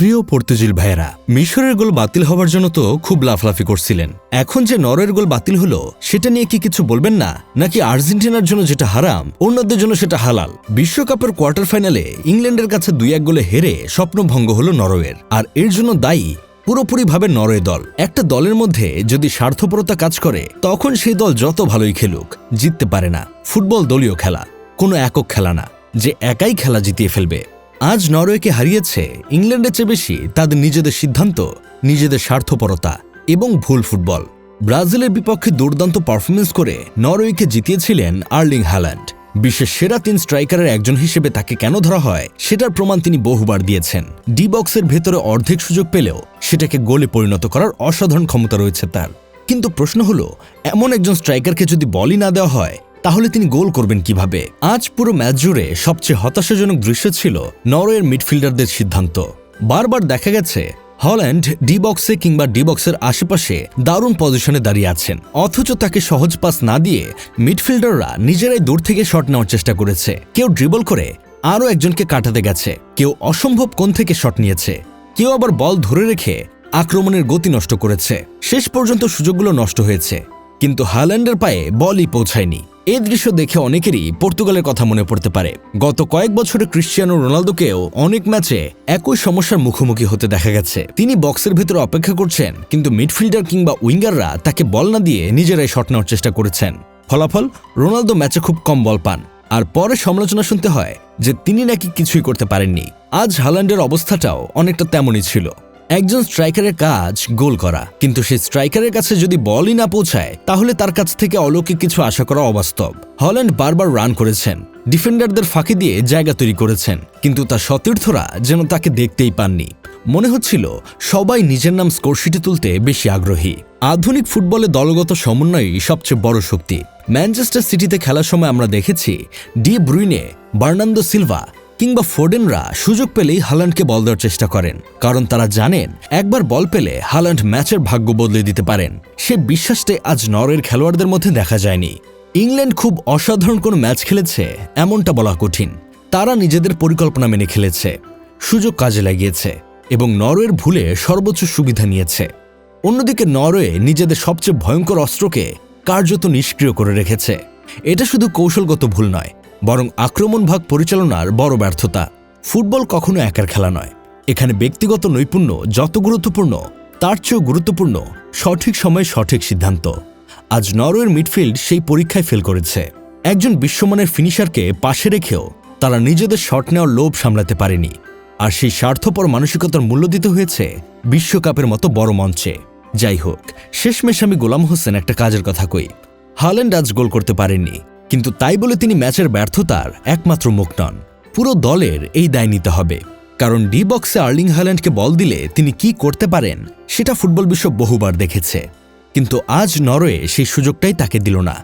প্রিয় পর্তুজিল ভাইয়েরা, মিশরের গোল বাতিল হওয়ার জন্য তো খুব লাফলাফি করছিলেন। এখন যে নরওয়ের গোল বাতিল হলো সেটা নিয়ে কি কিছু বলবেন না? নাকি আর্জেন্টিনার জন্য যেটা হারাম অন্যদের জন্য সেটা হালাল? বিশ্বকাপের কোয়ার্টার ফাইনালে ইংল্যান্ডের কাছে 2-1 গোলে হেরে স্বপ্নভঙ্গ হলো নরওয়ের। আর এর জন্য দায়ী পুরোপুরিভাবে নরওয়ে দল। একটা দলের মধ্যে যদি স্বার্থপরতা কাজ করে তখন সেই দল যত ভালোই খেলুক জিততে পারে না। ফুটবল দলীয় খেলা, কোনো একক খেলা না যে একাই খেলা জিতিয়ে ফেলবে। আজ নরওয়েকে হারিয়েছে ইংল্যান্ডের চেয়ে বেশি তাদের নিজেদের সিদ্ধান্ত, নিজেদের স্বার্থপরতা এবং ভুল ফুটবল। ব্রাজিলের বিপক্ষে দুর্দান্ত পারফরমেন্স করে নরওয়েকে জিতিয়েছিলেন আর্লিং হ্যালান্ড। বিশ্বের সেরা 3 স্ট্রাইকারের একজন হিসেবে তাকে কেন ধরা হয় সেটার প্রমাণ তিনি বহুবার দিয়েছেন। ডি বক্সের ভেতরে অর্ধেক সুযোগ পেলেও সেটাকে গোলে পরিণত করার অসাধারণ ক্ষমতা রয়েছে তার। কিন্তু প্রশ্ন হলো, এমন একজন স্ট্রাইকারকে যদি বলই না দেওয়া হয় তাহলে তিনি গোল করবেন কিভাবে? আজ পুরো ম্যাচ জুড়ে সবচেয়ে হতাশাজনক দৃশ্য ছিল নরওয়ের মিডফিল্ডারদের সিদ্ধান্ত। বারবার দেখা গেছে হল্যান্ড ডি বক্সে কিংবা ডি বক্সের আশেপাশে দারুণ পজিশনে দাঁড়িয়ে আছেন, অথচ তাকে সহজ পাস না দিয়ে মিডফিল্ডাররা নিজেরাই দূর থেকে শট নেওয়ার চেষ্টা করেছে। কেউ ড্রিবল করে আরও একজনকে কাটাতে গেছে, কেউ অসম্ভব কোণ থেকে শট নিয়েছে, কেউ আবার বল ধরে রেখে আক্রমণের গতি নষ্ট করেছে। শেষ পর্যন্ত সুযোগগুলো নষ্ট হয়েছে, কিন্তু হল্যান্ডের পায়ে বলই পৌঁছায়নি। এই দৃশ্য দেখে অনেকেরই পর্তুগালের কথা মনে পড়তে পারে। গত কয়েক বছরে ক্রিশ্চিয়ানো রোনালদোকেও অনেক ম্যাচে একই সমস্যার মুখোমুখি হতে দেখা গেছে। তিনি বক্সের ভেতরে অপেক্ষা করছেন, কিন্তু মিডফিল্ডার কিংবা উইঙ্গাররা তাকে বল না দিয়ে নিজেরাই শট নেওয়ার চেষ্টা করেছেন। ফলাফল, রোনালদো ম্যাচে খুব কম বল পান, আর পরে সমালোচনা শুনতে হয় যে তিনি নাকি কিছুই করতে পারেননি। আজ হল্যান্ডের অবস্থাটাও অনেকটা তেমনই ছিল। একজন স্ট্রাইকারের কাজ গোল করা, কিন্তু সেই স্ট্রাইকারের কাছে যদি বলই না পৌঁছায় তাহলে তার কাছ থেকে অলৌকিক কিছু আশা করা অবাস্তব। হল্যান্ড বারবার রান করেছেন, ডিফেন্ডারদের ফাঁকি দিয়ে জায়গা তৈরি করেছেন, কিন্তু তার সতীর্থরা যেন তাকে দেখতেই পাননি। মনে হচ্ছিল সবাই নিজের নাম স্কোরশিটে তুলতে বেশি আগ্রহী। আধুনিক ফুটবলে দলগত সমন্বয়ই সবচেয়ে বড় শক্তি। ম্যানচেস্টার সিটিতে খেলার সময় আমরা দেখেছি ডি ব্রুইনে, বার্নার্দো সিলভা কিংবা ফোডেনরা সুযোগ পেলেই হল্যান্ডকে বল দেওয়ার চেষ্টা করেন, কারণ তারা জানেন একবার বল পেলে হল্যান্ড ম্যাচের ভাগ্য বদলে দিতে পারেন। সে বিশ্বাসটাই আজ নরওয়ের খেলোয়াড়দের মধ্যে দেখা যায়নি। ইংল্যান্ড খুব অসাধারণ কোনো ম্যাচ খেলেছে এমনটা বলা কঠিন। তারা নিজেদের পরিকল্পনা মেনে খেলেছে, সুযোগ কাজে লাগিয়েছে এবং নরওয়ের ভুলে সর্বোচ্চ সুবিধা নিয়েছে। অন্যদিকে নরওয়ে নিজেদের সবচেয়ে ভয়ঙ্কর অস্ত্রকে কার্যত নিষ্ক্রিয় করে রেখেছে। এটা শুধু কৌশলগত ভুল নয়, বরং আক্রমণ ভাগ পরিচালনার বড় ব্যর্থতা। ফুটবল কখনো একার খেলা নয়। এখানে ব্যক্তিগত নৈপুণ্য যত গুরুত্বপূর্ণ তার চেয়েও গুরুত্বপূর্ণ সঠিক সময়ে সঠিক সিদ্ধান্ত। আজ নরওয়ের মিডফিল্ড সেই পরীক্ষায় ফেল করেছে। একজন বিশ্বমানের ফিনিশারকে পাশে রেখেও তারা নিজেদের শট নেওয়ার লোভ সামলাতে পারেনি, আর সেই স্বার্থপর মানসিকতার মূল্য দিতে হয়েছে বিশ্বকাপের মতো বড় মঞ্চে। যাই হোক, শেষমেশ আমি গোলাম হোসেন একটা কাজের কথা কই। হল্যান্ড আজ গোল করতে পারেননি, কিন্তু তাই বলে তিনি ম্যাচের ব্যর্থতার একমাত্র মুখ নন। পুরো দলের এই দায় নিতে হবে, কারণ ডি বক্সে আর্লিং হল্যান্ডকে বল দিলে তিনি কি করতে পারেন সেটা ফুটবল বিশ্ব বহুবার দেখেছে। কিন্তু আজ নরওয়ে সেই সুযোগটাই তাকে দিল না।